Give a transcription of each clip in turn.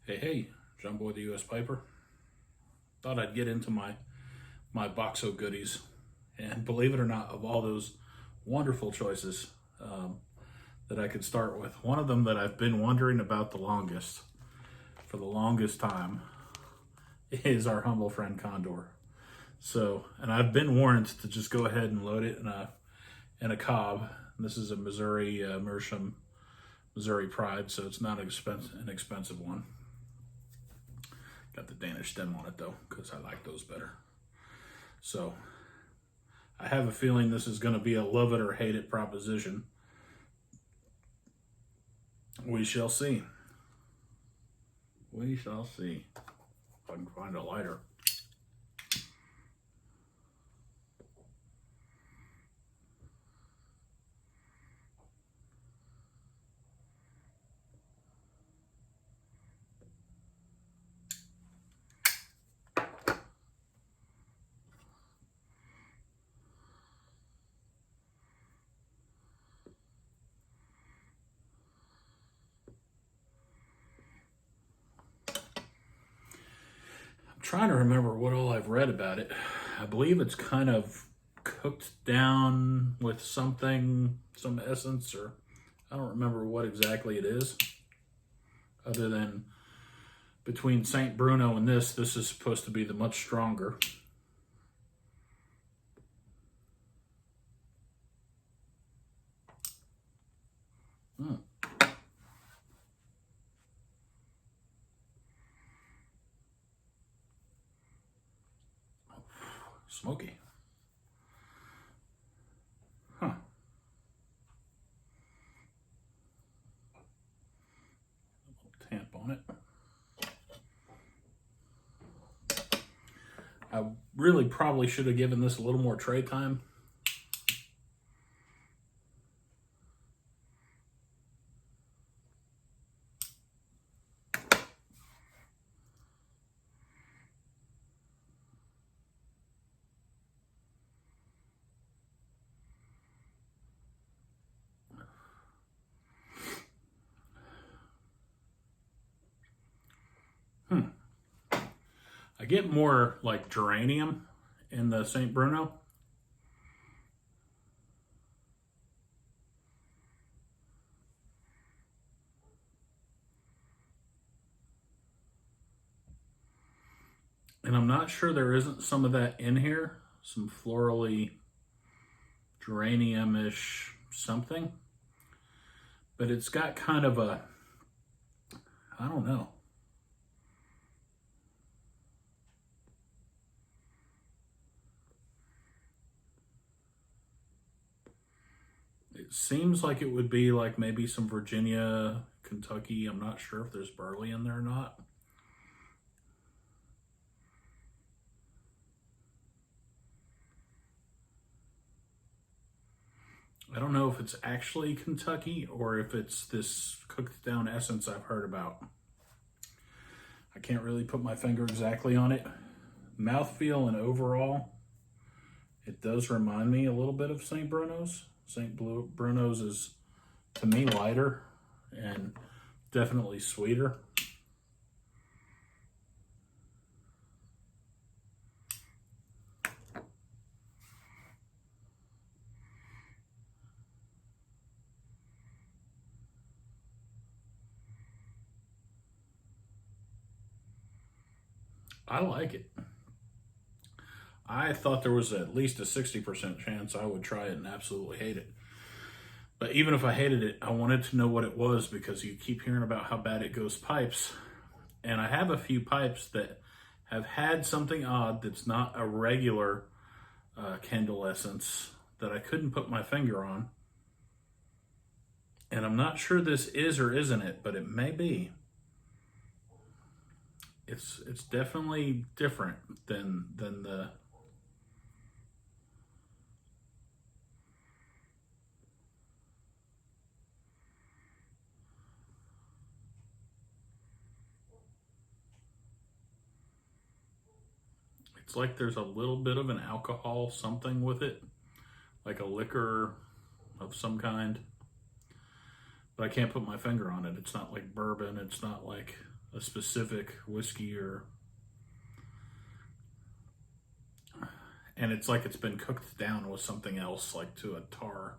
Hey, John Boy the U.S. Piper. Thought I'd get into my box of goodies, and believe it or not, of all those wonderful choices that I could start with, one of them that I've been wondering about for the longest time, is our humble friend Condor. So, and I've been warned to just go ahead and load it in a cob. This is a Missouri Meerschaum, Missouri Pride, so it's not an expensive one. Got the Danish stem on it though, because I like those better. So I have a feeling this is going to be a love it or hate it proposition. We shall see. We shall see. If I can find a lighter. Trying to remember what all I've read about it. I believe it's kind of cooked down with something, some essence, or I don't remember what exactly it is. Other than between St. Bruno and this is supposed to be the much stronger. Smoky. Huh. Tamp on it. I really probably should have given this a little more tray time. I get more like geranium in the St. Bruno. And I'm not sure there isn't some of that in here. Some florally geranium-ish something. But it's got kind of a, I don't know. It seems like it would be like maybe some Virginia, Kentucky. I'm not sure if there's barley in there or not. I don't know if it's actually Kentucky or if it's this cooked down essence I've heard about. I can't really put my finger exactly on it. Mouthfeel and overall, it does remind me a little bit of St. Bruno's. St. Bruno's is, to me, lighter and definitely sweeter. I like it. I thought there was at least a 60% chance I would try it and absolutely hate it. But even if I hated it, I wanted to know what it was because you keep hearing about how bad it goes pipes. And I have a few pipes that have had something odd that's not a regular candle essence that I couldn't put my finger on. And I'm not sure this is or isn't it, but it may be. It's definitely different than the. It's like there's a little bit of an alcohol something with it, like a liquor of some kind. But I can't put my finger on it. It's not like bourbon. It's not like a specific whiskey and it's like it's been cooked down with something else, like to a tar.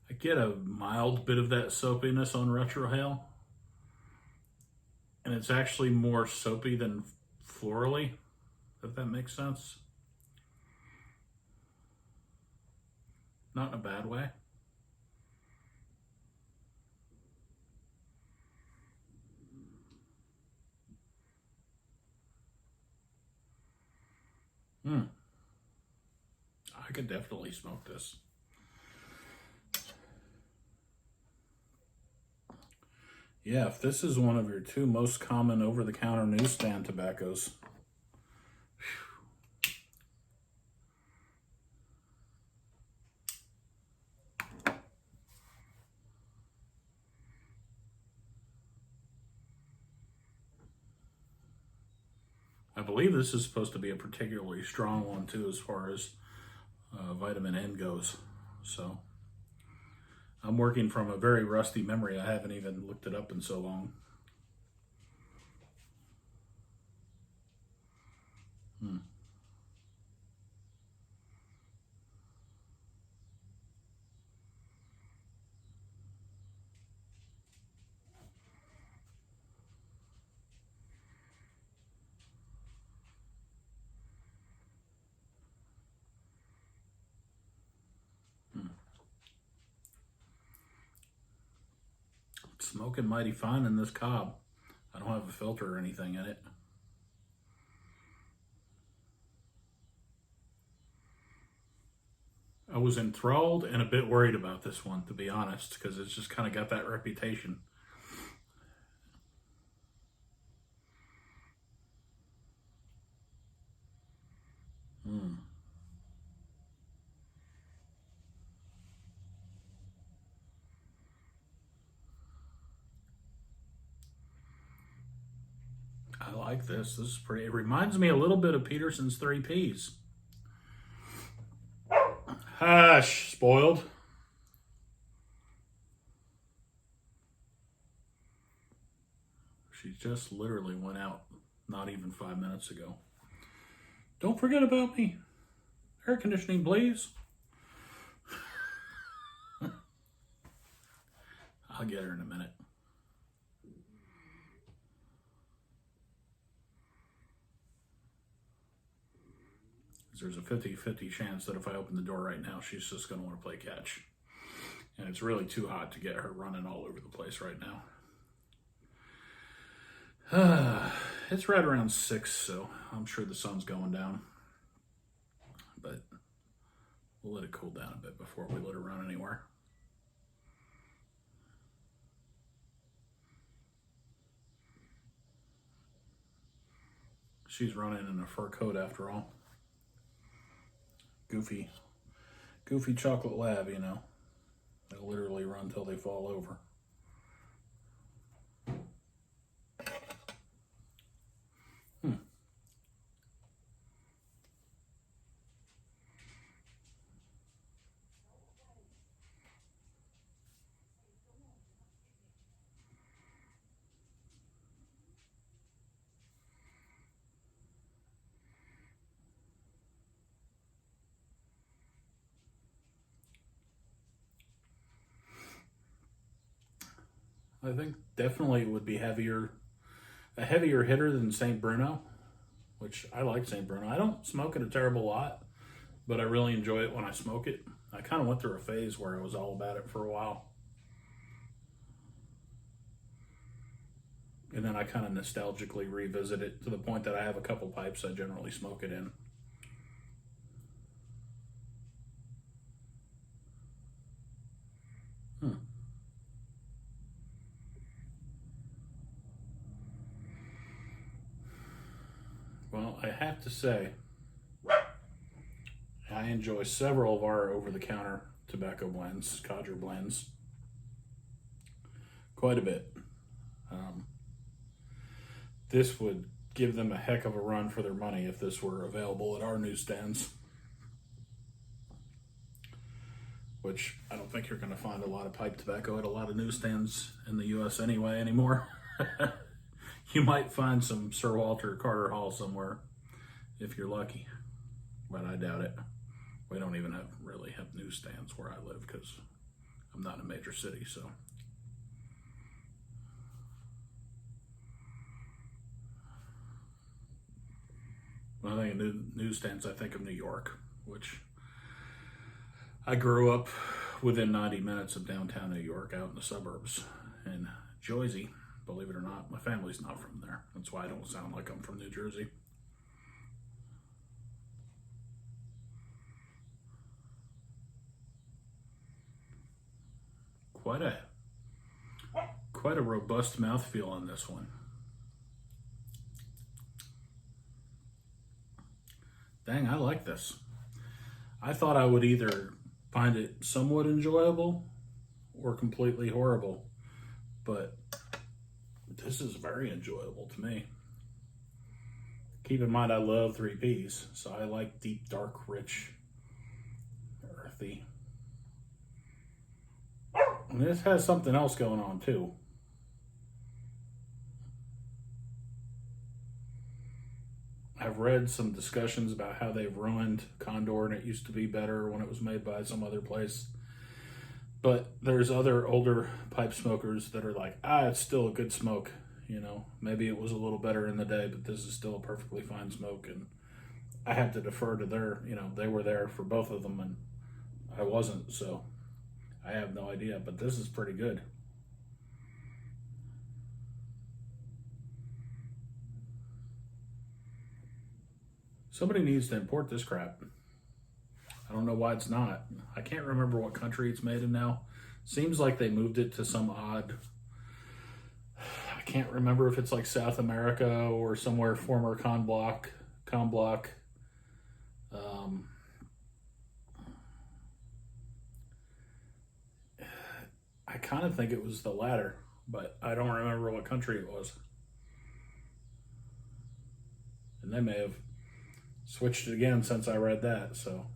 I get a mild bit of that soapiness on retrohale, and it's actually more soapy than florally, if that makes sense. Not in a bad way. I could definitely smoke this. Yeah, if this is one of your 2 most common over-the-counter newsstand tobaccos, I believe this is supposed to be a particularly strong one too, as far as vitamin N goes. So I'm working from a very rusty memory. I haven't even looked it up in so long. It's smoking mighty fine in this cob. I don't have a filter or anything in it. I was enthralled and a bit worried about this one, to be honest, because it's just kind of got that reputation. I like this. This is pretty. It reminds me a little bit of Peterson's 3 Ps. Hush, spoiled. She just literally went out not even 5 minutes ago. Don't forget about me. Air conditioning, please. I'll get her in a minute. There's a 50-50 chance that if I open the door right now, she's just going to want to play catch. And it's really too hot to get her running all over the place right now. It's right around 6, so I'm sure the sun's going down. But we'll let it cool down a bit before we let her run anywhere. She's running in a fur coat after all. Goofy chocolate lab, you know. They'll literally run till they fall over. I think definitely it would be a heavier hitter than St. Bruno, which I like St. Bruno. I don't smoke it a terrible lot, but I really enjoy it when I smoke it. I kind of went through a phase where I was all about it for a while. And then I kind of nostalgically revisit it to the point that I have a couple pipes I generally smoke it in. Well, I have to say, I enjoy several of our over-the-counter tobacco blends, codger blends, quite a bit. this would give them a heck of a run for their money if this were available at our newsstands. Which I don't think you're going to find a lot of pipe tobacco at a lot of newsstands in the U.S. anyway anymore. You might find some Sir Walter Carter Hall somewhere if you're lucky, but I doubt it. We don't even really have newsstands where I live because I'm not in a major city. So when I think of newsstands, I think of New York, which I grew up within 90 minutes of downtown New York, out in the suburbs in Jersey. Believe it or not, my family's not from there. That's why I don't sound like I'm from New Jersey. Quite a robust mouthfeel on this one. Dang, I like this. I thought I would either find it somewhat enjoyable or completely horrible, but this is very enjoyable to me. Keep in mind, I love 3Ps, so I like deep, dark, rich, earthy. And this has something else going on too. I've read some discussions about how they've ruined Condor and it used to be better when it was made by some other place. But there's other older pipe smokers that are like, it's still a good smoke. You know, maybe it was a little better in the day, but this is still a perfectly fine smoke. And I have to defer to they were there for both of them and I wasn't. So I have no idea, but this is pretty good. Somebody needs to import this crap. I don't know why it's not. I can't remember what country it's made in now. Seems like they moved it to some odd... I can't remember if it's like South America or somewhere former Con Block. I kind of think it was the latter, but I don't remember what country it was. And they may have switched it again since I read that, so.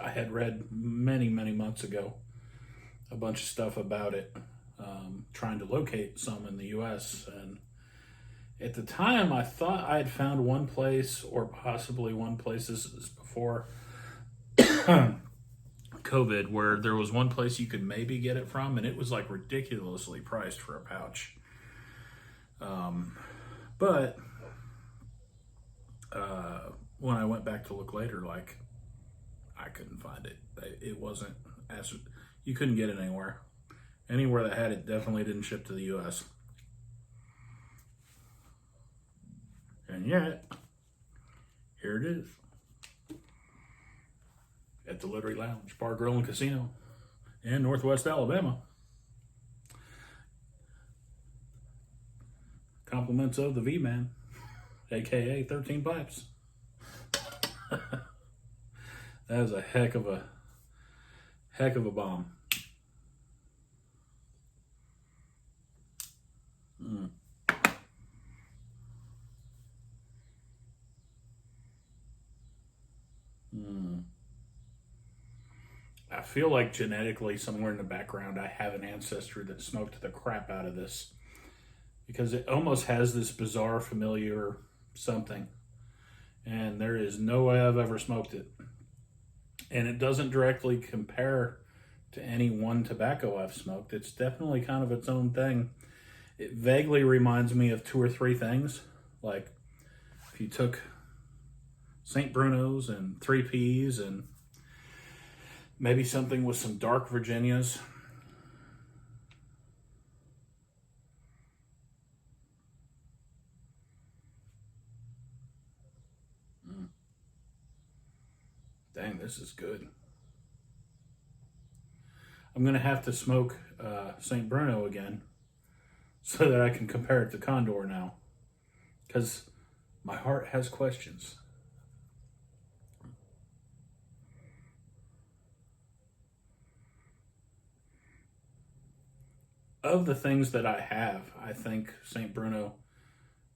I had read many months ago a bunch of stuff about it, trying to locate some in the US, and at the time I thought I had found one place, or possibly one place, this is before COVID, where there was one place you could maybe get it from, and it was like ridiculously priced for a pouch. But when I went back to look later, like, I couldn't find it. It wasn't as, you couldn't get it anywhere. Anywhere that had it definitely didn't ship to the US. And yet, here it is. At the Littery Lounge, Bar, Grill, and Casino in Northwest Alabama. Compliments of the V-Man, aka 13 Pipes. That is a heck of a bomb. I feel like genetically somewhere in the background I have an ancestor that smoked the crap out of this, because it almost has this bizarre familiar something, and there is no way I've ever smoked it. And it doesn't directly compare to any one tobacco I've smoked. It's definitely kind of its own thing. It vaguely reminds me of 2 or 3 things. Like if you took St. Bruno's and 3Ps and maybe something with some dark Virginias. Dang, this is good. I'm going to have to smoke St. Bruno again so that I can compare it to Condor now. Because My heart has questions. Of the things that I have, I think St. Bruno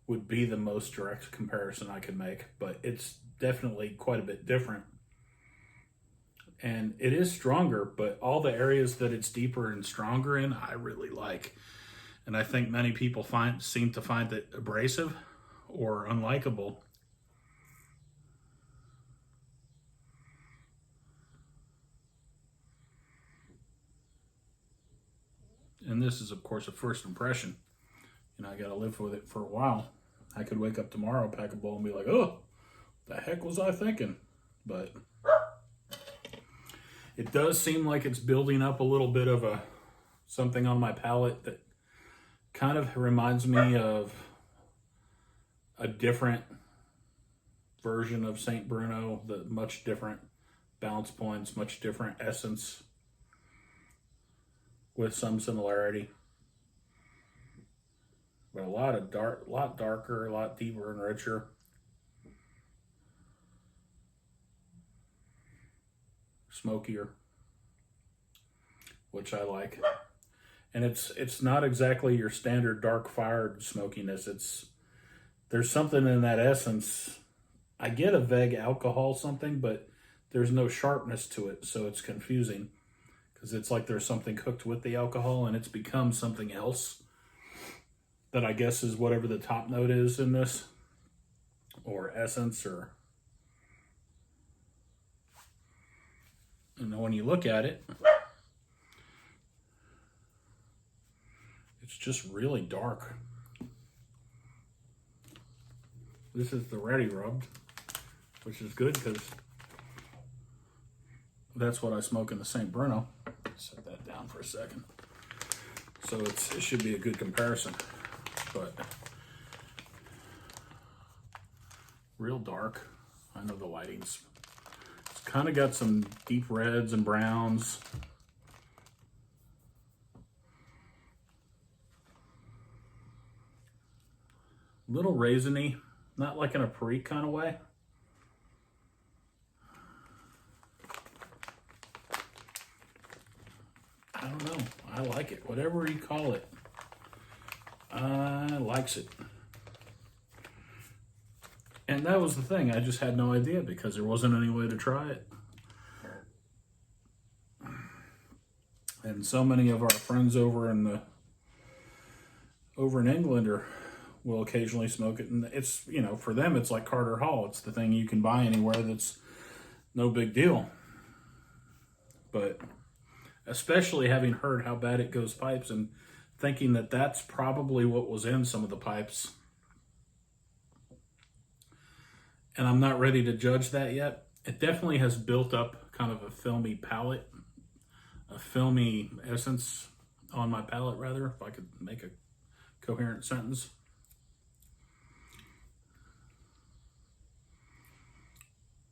would be the most direct comparison I could make, but it's definitely quite a bit different. And it is stronger, but all the areas that it's deeper and stronger in, I really like. And I think many people seem to find it abrasive or unlikable. And this is, of course, a first impression. I got to live with it for a while. I could wake up tomorrow, pack a bowl, and be like, oh, the heck was I thinking? But it does seem like it's building up a little bit of something on my palate that kind of reminds me of a different version of St. Bruno, the much different balance points, much different essence, with some similarity. But a lot darker, a lot deeper and richer. Smokier, which I like. And it's not exactly your standard dark fired smokiness. There's something in that essence. I get a vague alcohol something, but there's no sharpness to it, so it's confusing because it's like there's something cooked with the alcohol and it's become something else that I guess is whatever the top note is in this, or essence, or when you look at it, it's just really dark. This is the ready rubbed, which is good because that's what I smoke in the St. Bruno. Set that down for a second. So it should be a good comparison, but real dark. I know the lighting's, it's kind of got some deep reds and browns. Little raisiny, not like in a Perique kind of way. I don't know. I like it. Whatever you call it. I likes it. And that was the thing. I just had no idea because there wasn't any way to try it. And so many of our friends over in England will occasionally smoke it, and it's, for them it's like Carter Hall. It's the thing you can buy anywhere. That's no big deal. But especially having heard how bad it goes pipes and thinking that that's probably what was in some of the pipes. And I'm not ready to judge that yet. It definitely has built up kind of a filmy palate, a filmy essence on my palate, rather, if I could make a coherent sentence.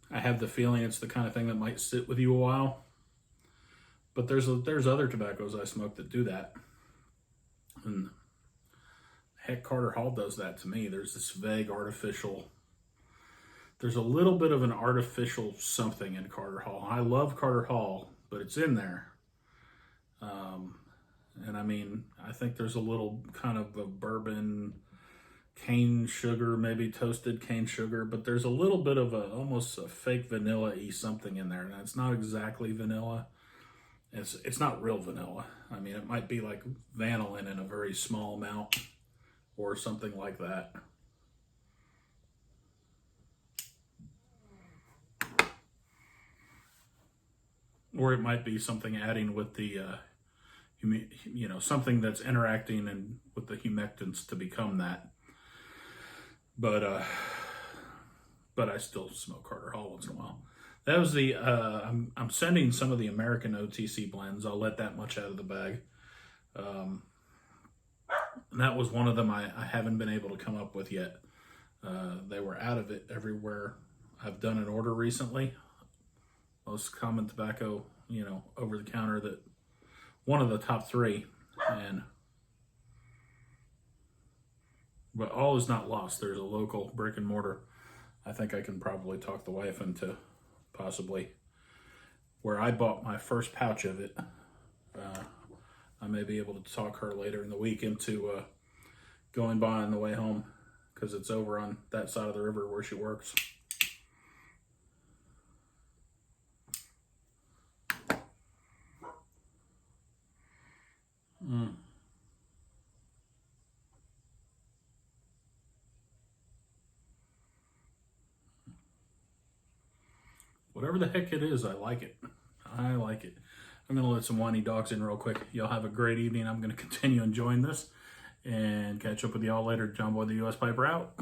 I have the feeling it's the kind of thing that might sit with you a while. But there's other tobaccos I smoke that do that. And heck, Carter Hall does that to me. There's this vague artificial, there's a little bit of an artificial something in Carter Hall. I love Carter Hall, but it's in there. And I mean, I think there's a little kind of a bourbon cane sugar, maybe toasted cane sugar, but there's a little bit of almost a fake vanilla-y something in there. And it's not exactly vanilla. It's not real vanilla. I mean, it might be like vanillin in a very small amount or something like that. Or it might be something adding with the, something that's interacting and with the humectants to become that. But I still smoke Carter Hall once in a while. That was the, I'm sending some of the American OTC blends. I'll let that much out of the bag. And that was one of them I haven't been able to come up with yet. They were out of it everywhere I've done an order recently. Most common tobacco, over the counter, that one of the top three, and But all is not lost. There's a local brick and mortar. I think I can probably talk the wife into possibly where I bought my first pouch of it. I may be able to talk her later in the week into going by on the way home, because it's over on that side of the river where she works. Whatever the heck it is, I like it. I like it. I'm going to let some whiny dogs in real quick. Y'all have a great evening. I'm going to continue enjoying this and catch up with y'all later. John Boy the US Piper out.